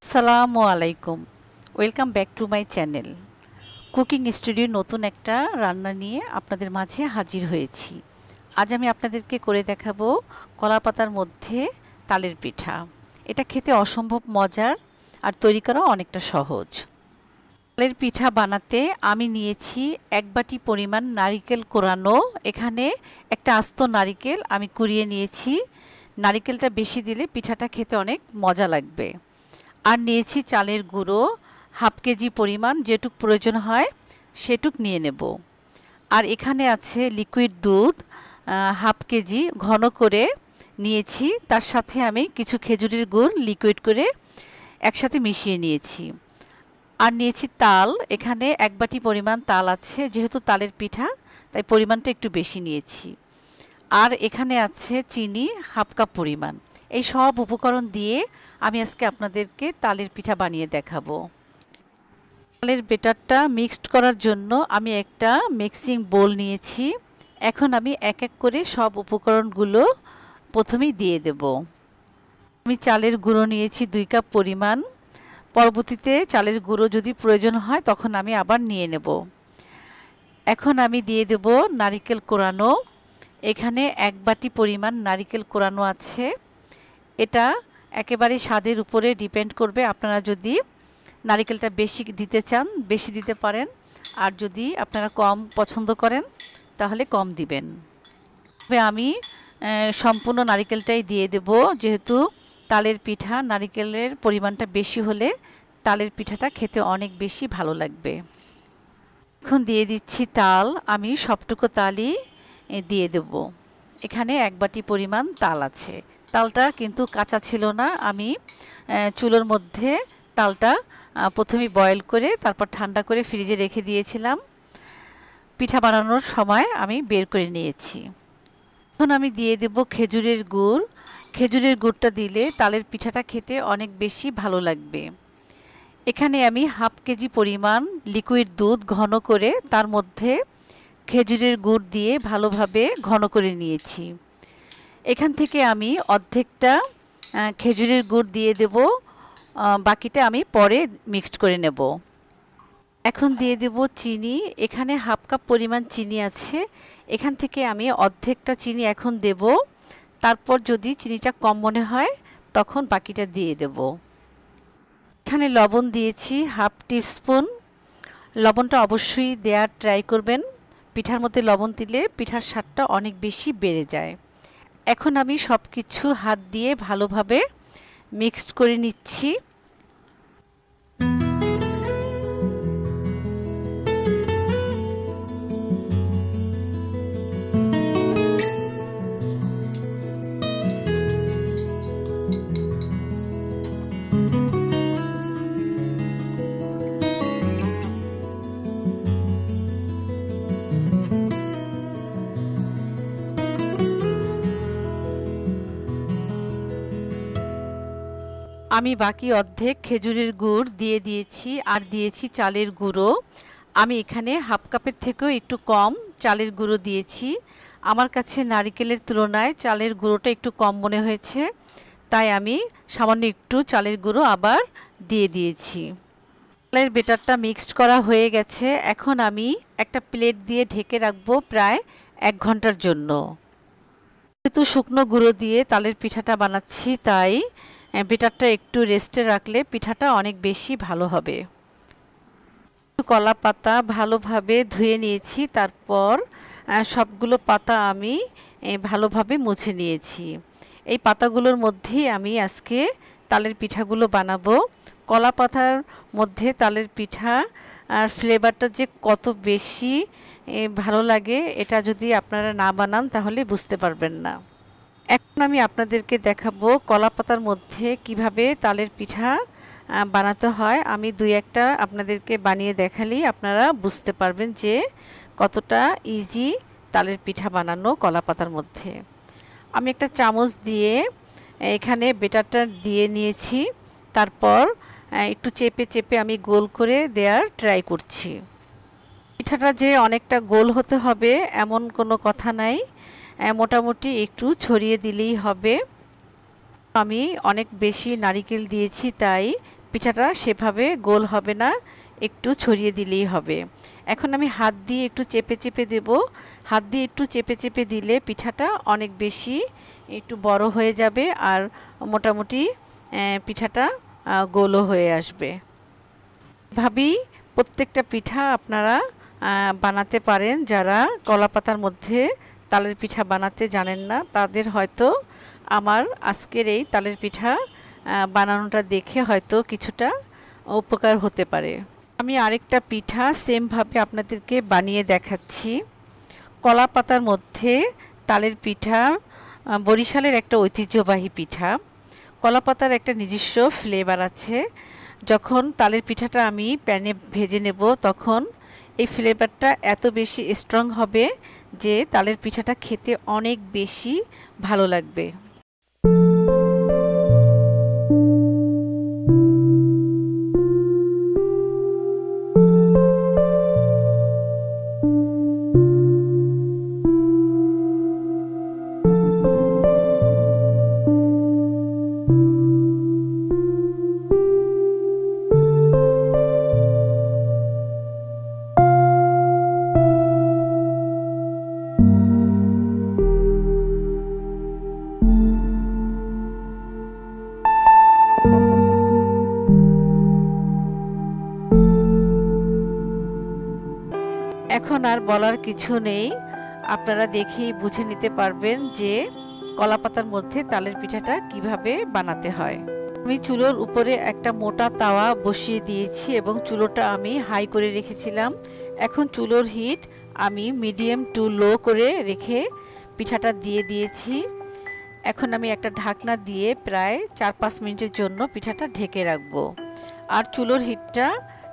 আসসালামু আলাইকুম। Welcome back to my channel. Cooking স্টুডিওর নতুন একটা রান্না নিয়ে আপনাদের মাঝে হাজির হয়েছি। আজ আমি আপনাদেরকে করে দেখাবো কলা পাতার মধ্যে তালের পিঠা। এটা খেতে অসম্ভব মজার আর তৈরি করা অনেকটা সহজ। তালের পিঠা বানাতে আমি নিয়েছি 1 বাটি পরিমাণ নারিকেল কোরানো। এখানে একটা আস্ত নারিকেল আমি কুড়িয়ে নিয়েছি। নারিকেলটা বেশি দিলে পিঠাটা খেতে অনেক মজা লাগবে। আর নিয়েছি চালের গুঁড়ো হাফ কেজি পরিমাণ, যেটুক প্রয়োজন হয় সেটুক নিয়ে নেব। আর এখানে আছে লিকুইড দুধ হাফ কেজি ঘন করে নিয়েছি। তার সাথে আমি কিছু খেজুরের গুড় লিকুইড করে একসাথে মিশিয়ে নিয়েছি। আর নিয়েছি তাল, এখানে 1 বাটি পরিমাণ তাল আছে। যেহেতু তালের পিঠা তাই পরিমাণটা একটু বেশি নিয়েছি। আর এখানে আছে চিনি হাফ কাপ পরিমাণ। এই সব উপকরণ দিয়ে আমি আজকে আপনাদেরকে তালের পিঠা বানিয়ে দেখাবো। তালের ব্যাটারটা মিক্সড করার জন্য আমি একটা মিক্সিং বোল নিয়েছি। এখন আমি এক এক করে সব উপকরণগুলো প্রথমেই দিয়ে দেব। আমি চালের গুঁড়ো নিয়েছি 2 কাপ পরিমাণ। পরবর্তীতে চালের গুঁড়ো যদি প্রয়োজন হয় তখন আমি আবার নিয়ে নেব। এখন আমি দিয়ে দেব নারিকেল কোরানো। এখানে 1 বাটি পরিমাণ নারিকেল কোরানো আছে। এটা একেবারে স্বাদের উপরে ডিপেন্ড করবে। আপনারা যদি নারিকেলটা বেশি দিতে চান বেশি দিতে পারেন, আর যদি আপনারা কম পছন্দ করেন তাহলে কম দিবেন। তবে আমি সম্পূর্ণ নারিকেলটাই দিয়ে দেব, যেহেতু তালের পিঠা নারিকেলের পরিমাণটা বেশি হলে তালের পিঠাটা খেতে অনেক বেশি ভালো লাগবে। এখন দিয়ে দিচ্ছি তাল। আমি সবটুকু তালই দিয়ে দেব। এখানে 1 বাটি পরিমাণ তাল আছে। তালটা কিন্তু কাঁচা ছিল না। আমি চুলোর মধ্যে তালটা প্রথমে বয়েল করে তারপর ঠান্ডা করে ফ্রিজে রেখে দিয়েছিলাম। পিঠা বানানোর সময় আমি বের করে নিয়েছি। এখন আমি দিয়ে দেব খেজুরের গুড়। খেজুরের গুড়টা দিলে তালের পিঠাটা খেতে অনেক বেশি ভালো লাগবে। এখানে আমি হাফ কেজি পরিমাণ লিকুইড দুধ ঘন করে তার মধ্যে খেজুরের গুড় দিয়ে ভালোভাবে ঘন করে নিয়েছি। এখান থেকে আমি অর্ধেকটা খেজুরের গুড় দিয়ে দেব, বাকিটা আমি পরে মিক্সড করে নেব। এখন দিয়ে দেব চিনি। এখানে হাফ কাপ পরিমাণ চিনি আছে। এখান থেকে আমি অর্ধেকটা চিনি এখন দেব। তারপর যদি চিনিটা কম মনে হয় তখন বাকিটা দিয়ে দেব। এখানে লবণ দিয়েছি হাফ টিস্পুন। লবণটা অবশ্যই দেওয়ার ট্রাই করবেন। পিঠার মধ্যে লবণ দিলে পিঠার স্বাদটা অনেক বেশি বেড়ে যায়। এখন আমি সব কিছু হাত দিয়ে ভালোভাবে মিক্সড করে নিচ্ছি। আমি বাকি অর্ধেক খেজুরের গুড় দিয়ে দিয়েছি আর দিয়েছি চালের গুঁড়ো। আমি এখানে হাফ কাপের থেকেও একটু কম চালের গুঁড়ো দিয়েছি। আমার কাছে নারিকেলের তুলনায় চালের গুঁড়োটা একটু কম মনে হয়েছে, তাই আমি সামান্য একটু চালের গুঁড়ো আবার দিয়ে দিয়েছি। চালের ব্যাটারটা মিক্সড করা হয়ে গেছে। এখন আমি একটা প্লেট দিয়ে ঢেকে রাখবো প্রায় 1 ঘন্টার জন্য। যেহেতু শুকনো গুঁড়ো দিয়ে তালের পিঠাটা বানাচ্ছি তাই ব্যাটারটা একটু রেস্টে রাখলে পিঠাটা অনেক বেশি ভালো হবে। কলা পাতা ভালোভাবে ধুয়ে নিয়েছি। তারপর সবগুলো পাতা আমি ভালোভাবে মুছে নিয়েছি। এই পাতাগুলোর মধ্যেই আমি আজকে তালের পিঠাগুলো বানাবো। কলা পাতার মধ্যে তালের পিঠা আর ফ্লেভারটা যে কত বেশি ভালো লাগে, এটা যদি আপনারা না বানান তাহলে বুঝতে পারবেন না। এখন আমি আপনাদেরকে দেখাবো কলা পাতার মধ্যে কিভাবে তালের পিঠা বানাতে হয়। আমি 2-1টা আপনাদেরকে বানিয়ে দেখালেই আপনারা বুঝতে পারবেন যে কতটা ইজি তালের পিঠা বানানো কলা পাতার মধ্যে। আমি একটা চামচ দিয়ে এখানে ব্যাটারটা দিয়ে নিয়েছি। তারপর একটু চেপে চেপে আমি গোল করে দেওয়ার ট্রাই করছি। পিঠাটা যে অনেকটা গোল হতে হবে এমন কোনো কথা নাই, মোটামুটি একটু ছড়িয়ে দিলেই হবে। আমি অনেক বেশি নারিকেল দিয়েছি তাই পিঠাটা সেভাবে গোল হবে না, একটু ছড়িয়ে দিলেই হবে। এখন আমি হাত দিয়ে একটু চেপে চেপে দেব। হাত দিয়ে একটু চেপে চেপে দিলে পিঠাটা অনেক বেশি একটু বড় হয়ে যাবে আর মোটামুটি পিঠাটা গোলও হয়ে আসবে। এভাবেই প্রত্যেকটা পিঠা আপনারা বানাতে পারেন। যারা কলাপাতার মধ্যে তালের পিঠা বানাতে জানেন না, তাদের হয়তো আমার আজকের এই তালের পিঠা বানানোটা দেখে হয়তো কিছুটা উপকার হতে পারে। আমি আরেকটা পিঠা সেমভাবে আপনাদেরকে বানিয়ে দেখাচ্ছি। কলাপাতার মধ্যে তালের পিঠা বরিশালের একটা ঐতিহ্যবাহী পিঠা। কলাপাতার একটা নিজস্ব ফ্লেভার আছে। যখন তালের পিঠাটা আমি প্যানে ভেজে নেব তখন এই ফ্লেভারটা এত বেশি স্ট্রং হবে যে তালের পিঠাটা খেতে অনেক বেশি ভালো লাগবে। এখন আর বলার কিছু নেই, আপনারা দেখেই বুঝে নিতে পারবেন যে কলাপাতার মধ্যে তালের পিঠাটা কিভাবে বানাতে হয়। আমি চুলোর উপরে একটা মোটা তাওয়া বসিয়ে দিয়েছি এবং চুলোটা আমি হাই করে রেখেছিলাম। এখন চুলোর হিট আমি মিডিয়াম টু লো করে রেখে পিঠাটা দিয়ে দিয়েছি। এখন আমি একটা ঢাকনা দিয়ে প্রায় 4-5 মিনিটের জন্য পিঠাটা ঢেকে রাখবো। আর চুলোর হিটটা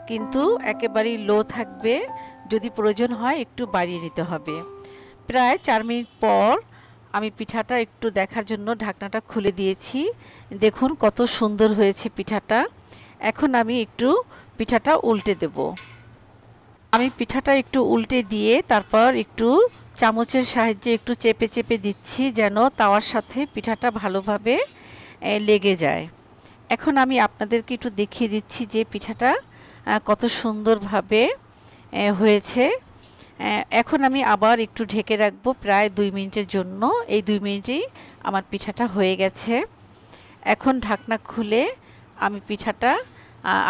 কিন্তু একেবারেই লো থাকবে, যদি প্রয়োজন হয় একটু বাড়িয়ে নিতে হবে। প্রায় 4 মিনিট পর আমি পিঠাটা একটু দেখার জন্য ঢাকনাটা খুলে দিয়েছি। দেখুন কত সুন্দর হয়েছে পিঠাটা। এখন আমি একটু পিঠাটা উল্টে দেব। আমি পিঠাটা একটু উল্টে দিয়ে তারপর একটু চামচের সাহায্যে একটু চেপে চেপে দিচ্ছি যেন তাওয়ার সাথে পিঠাটা ভালোভাবে লেগে যায়। এখন আমি আপনাদেরকে একটু দেখিয়ে দিচ্ছি যে পিঠাটা কত সুন্দরভাবে হয়েছে। এখন আমি আবার একটু ঢেকে রাখবো প্রায় 2 মিনিটের জন্য। এই 2 মিনিটেই আমার পিঠাটা হয়ে গেছে। এখন ঢাকনা খুলে আমি পিঠাটা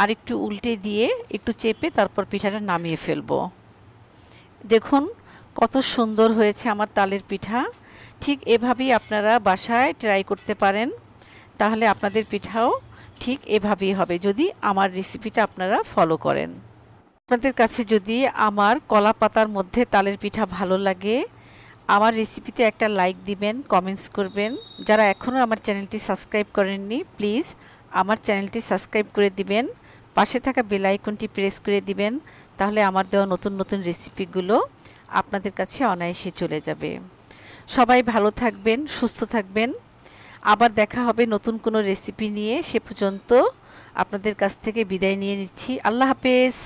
আরেকটু উল্টে দিয়ে একটু চেপে তারপর পিঠাটা নামিয়ে ফেলবো। দেখুন কত সুন্দর হয়েছে আমার তালের পিঠা। ঠিক এভাবেই আপনারা বাসায় ট্রাই করতে পারেন, তাহলে আপনাদের পিঠাও ঠিক এভাবেই হবে যদি আমার রেসিপিটা আপনারা ফলো করেন। আপনাদের কাছে যদি আমার কলা পাতার মধ্যে তালের পিঠা ভালো লাগে, আমার রেসিপিতে একটা লাইক দিবেন, কমেন্টস করবেন। যারা এখনও আমার চ্যানেলটি সাবস্ক্রাইব করেননি প্লিজ আমার চ্যানেলটি সাবস্ক্রাইব করে দিবেন, পাশে থাকা বেল আইকনটি প্রেস করে দিবেন, তাহলে আমার দেওয়া নতুন নতুন রেসিপিগুলো আপনাদের কাছে অনায়াসে চলে যাবে। সবাই ভালো থাকবেন, সুস্থ থাকবেন। আবার দেখা হবে নতুন কোনো রেসিপি নিয়ে। সে পর্যন্ত আপনাদের কাছ থেকে বিদায় নিয়ে নিচ্ছি। আল্লাহ হাফেজ।